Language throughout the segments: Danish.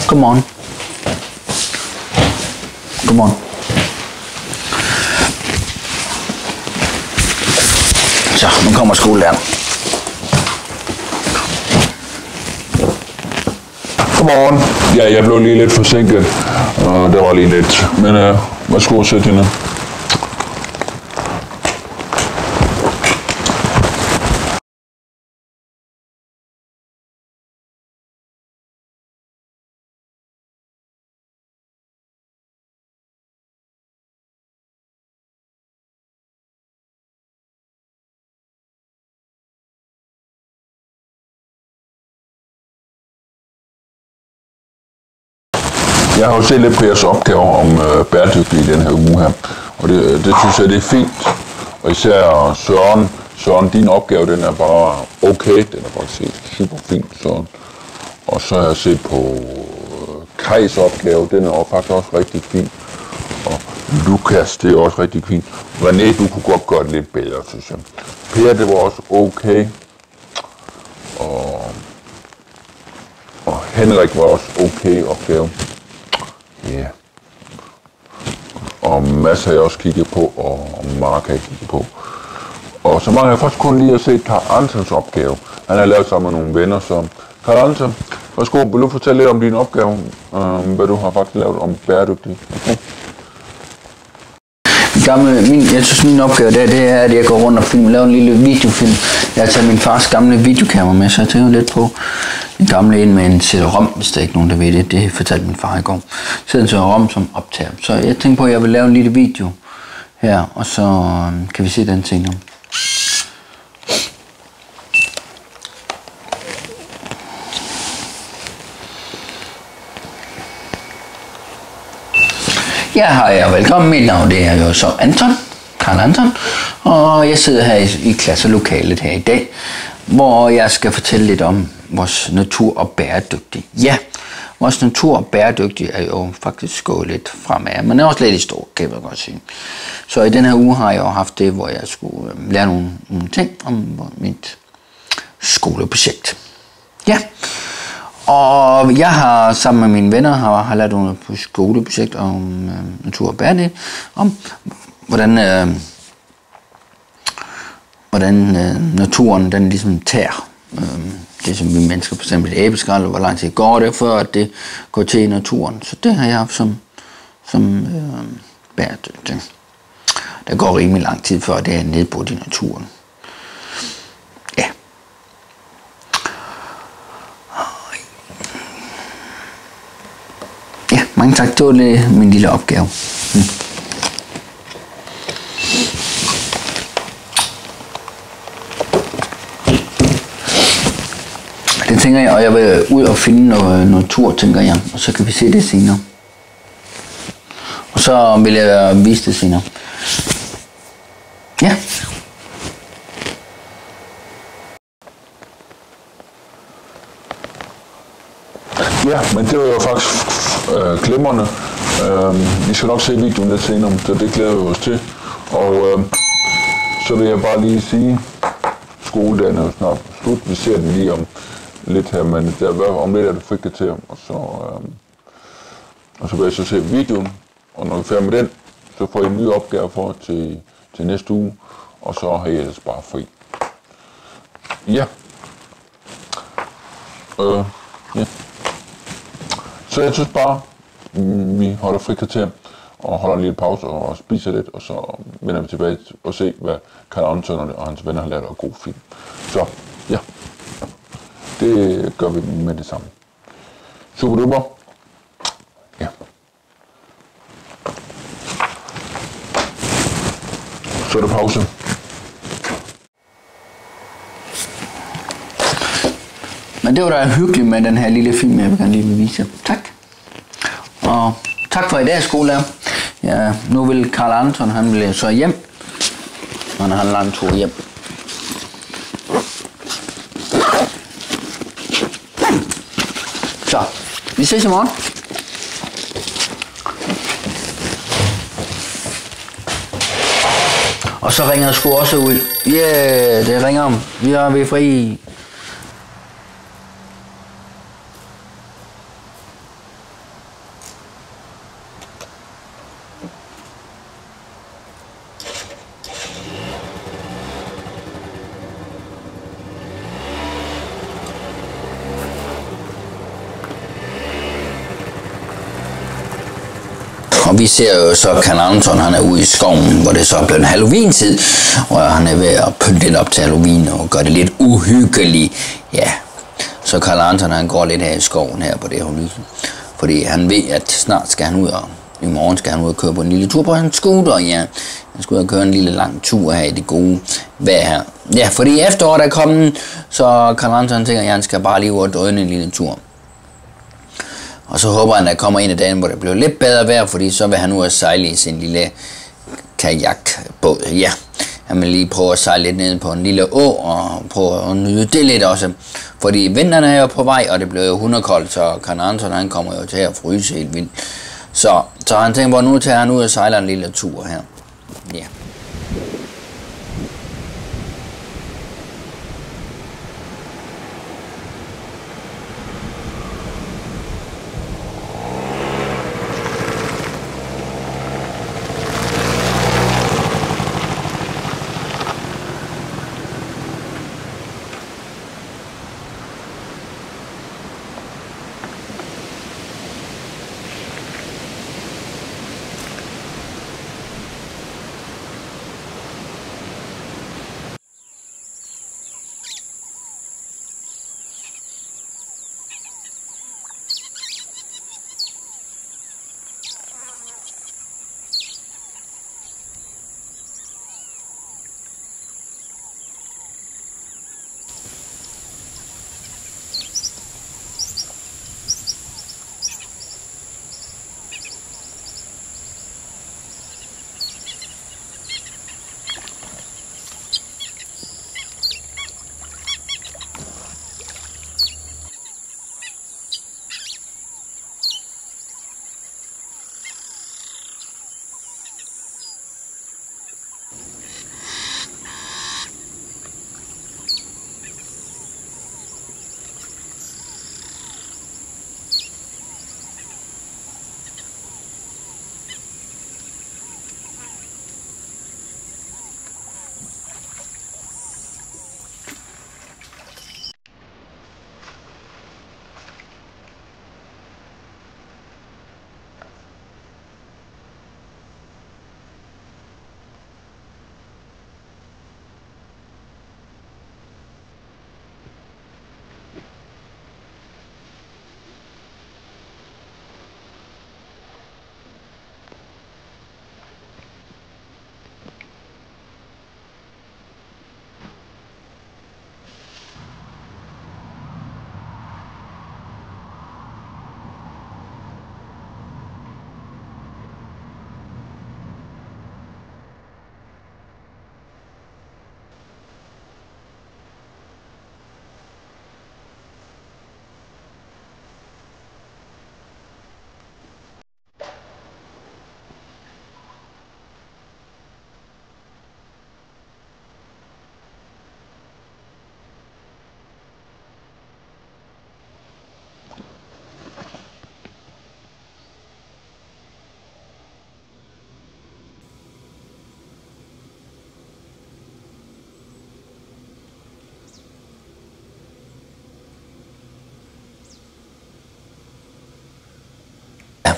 Godmorgen. Godmorgen. Så, nu kommer skolelæreren. Godmorgen. Ja, jeg blev lige lidt forsinket, og det var lige lidt. Men værsgo, sæt hende. Jeg har jo set lidt på jeres opgaver om bæredygtighed i den her uge her, og det synes jeg, det er fint. Og især Søren, din opgave, den er bare okay, den er faktisk super fint, Søren. Og så har jeg set på Kajs opgave, den er faktisk også rigtig fin. Og Lukas, det er også rigtig fint. René, du kunne godt gøre det lidt bedre, synes jeg. Per, det var også okay. Og Henrik var også okay opgave. Ja. Yeah. Og Mads har jeg også kigget på, og Mark har jeg kigget på. Og så mangler jeg faktisk kun lige at se Karl Antons opgave. Han har lavet sammen med nogle venner, så Karl Anton, værsgo, vil du fortælle lidt om din opgave, hvad du har faktisk lavet om bæredygtig? Okay. Jeg synes min opgave det er, at jeg går rundt og laver en lille videofilm. Jeg har taget min fars gamle videokamera med, så jeg tænker lidt på en gamle ind med en CD-ROM, hvis der ikke er nogen, der ved det. Det fortalte min far i går. Så en CD-ROM som optager. Så jeg tænker på, at jeg vil lave en lille video her, og så kan vi se den senere. Hej og velkommen. Mit navn det er jo så Anton, Karl Anton, og jeg sidder her i klasselokalet her i dag, hvor jeg skal fortælle lidt om vores natur og bæredygtig. Ja, vores natur og bæredygtig er jo faktisk gået lidt fremad, men er også lidt i stå, kan jeg godt sige. Så i den her uge har jeg jo haft det, hvor jeg skulle lære nogle ting om mit skoleprojekt. Ja. Og jeg har sammen med mine venner har lavet nogle skoleprojekt om natur og bæredygtighed, om hvordan naturen den ligesom tager det, som vi mennesker, for eksempel et æbleskal, hvor lang tid går det, før at det går til i naturen. Så det har jeg haft som bæredygtig. Der går rimelig lang tid, før det er nedbrudt i naturen. Mange tak, det var min lille opgave. Det tænker jeg, og jeg vil ud og finde noget tur, tænker jeg, og så kan vi se det senere. Og så vil jeg vise det senere. Ja. Ja, men det var jo faktisk glimrende. Vi skal nok se videoen lidt senere, så det glæder vi os til. Og så vil jeg bare lige sige, skoledagen er jo snart slut. Vi ser den lige om lidt her, men om lidt er det frikvarter, og så vil jeg så se videoen, og når vi er færdige med den, så får I en ny opgave for til næste uge, og så har I ellers bare fri. Ja. Ja. Så jeg synes bare, vi holder frikvarter og holder lige en pause og spiser lidt, og så vender vi tilbage og se, hvad Karl Anton og hans venner har lavet af god film. Så ja, det gør vi med det samme. Super duper. Ja. Så er det pause. Men det var da hyggeligt med den her lille film, jeg vil gerne lige vise. Tak. Og tak for i dag, skolelærer. Ja, nu vil Karl Anton, han vil så hjem. Han har en lang tur hjem. Så, vi ses i morgen. Og så ringer jeg sgu også ud. Yeah, det ringer om. Vi er fri. Og vi ser jo så Carl Anderson, han er ude i skoven, hvor det så er blevet Halloween-tid, og han er ved at pynte lidt op til Halloween og gøre det lidt uhyggeligt. Ja, så Carl Anderson, han går lidt her i skoven her på det her lys, fordi han ved, at snart skal han ud, og i morgen skal han ud og køre på en lille tur på hans scooter, ja. Han skal ud og køre en lille lang tur her i det gode vejr her. Ja, fordi efteråret er kommet, så Carl Anderson tænker, at han skal bare lige ud og drøne en lille tur. Og så håber han, at der kommer en af dagen, hvor det bliver lidt bedre vejr, fordi så vil han ud og sejle i sin lille kajakbåd. Ja, han vil lige prøve at sejle lidt ned på en lille å og prøve at nyde det lidt også. Fordi vinteren er jo på vej, og det bliver jo hunderkoldt, så Carl Anderson, han kommer jo til at fryse helt vildt. Så han tænker, hvor nu tager han ud og sejler en lille tur her. Ja.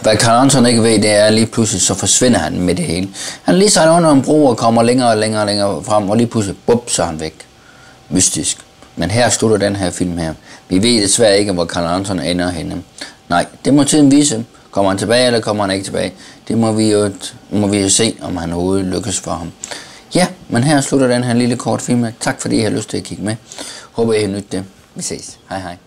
Hvad Carl Anderson ikke ved, det er lige pludselig, så forsvinder han med det hele. Han lige sejler under en bro og kommer længere og længere frem, og lige pludselig, bup, så er han væk. Mystisk. Men her slutter den her film her. Vi ved desværre ikke, hvor Carl Anderson ender henne. Nej, det må tiden vise. Kommer han tilbage, eller kommer han ikke tilbage? Det må vi jo se, om han overhovedet lykkes for ham. Ja, men her slutter den her lille kort film. Tak fordi I har lyst til at kigge med. Håber I har nydt det. Vi ses. Hej hej.